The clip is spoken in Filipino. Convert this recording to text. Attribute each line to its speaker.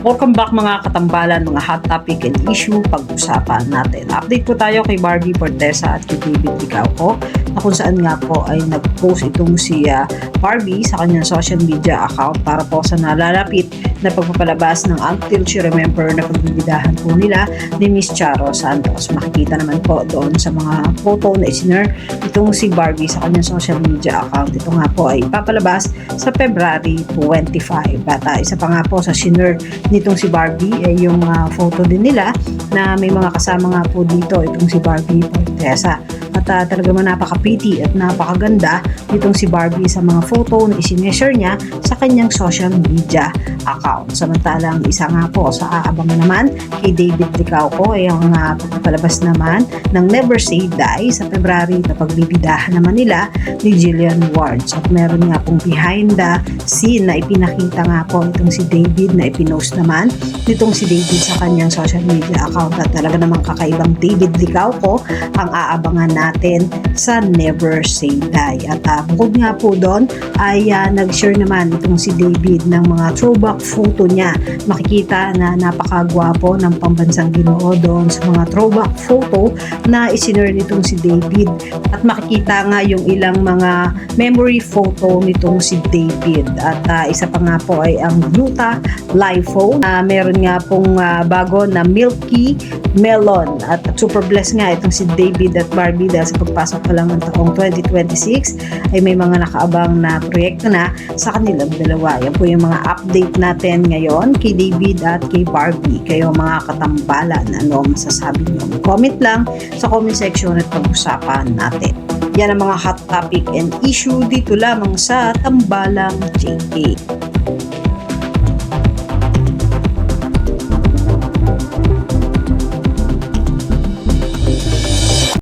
Speaker 1: Welcome back mga katambalan, mga hot topic and issue pag-usapan natin. Update po tayo kay Barbie Fortesa at kay David Licauco na kung saan nga po ay nag-post itong si Barbie sa kanyang social media account para po sa nalalapit na pagpapalabas ng Until She Remember na pagbibidahan po nila ni Miss Charo Santos. Makikita naman po doon sa mga photo na isinare itong si Barbie sa kanyang social media account. Ito nga po ay ipapalabas sa February 25. At isa pa nga po sa sinare nitong si Barbie ay yung photo din nila na may mga kasama nga po dito itong si Barbie Fortesa. At talaga man napaka-pretty at napakaganda nitong si Barbie sa mga photo na isineshare niya sa kanyang social media account. Samantalang isa nga po sa aabangan naman kay David Licauco ay ang pagpapalabas naman ng Never Say Die sa February na pagbibidahan naman nila ni Jillian Wards. At meron nga pong behind the scene na ipinakita nga po itong si David na ipinost naman nitong si David sa kanyang social media account. At talaga namang kakaibang David Licauco ang aabangan natin sa Never Say Die. At bukod nga po doon ay nag-share naman itong si David ng mga throwback photo niya. Makikita na napakagwapo ng pambansang Ginoo doon sa mga throwback photo na isinare nitong si David. At makikita nga yung ilang mga memory photo nitong si David. At isa pa nga po ay ang Gluta live phone. Meron nga pong bago na Milky Melon. At super blessed nga itong si David at Barbie dahil sa pagpasok pa lang ng taong 2026 ay may mga nakaabang na proyekto na sa kanilang dalawa. Yan po yung mga update natin ngayon kay David at kay Barbie. Kayo mga katambalan, ano masasabi niyo? Comment lang sa comment section at pag-usapan natin. Yan ang mga hot topic and issue dito lamang sa Tambalang JK.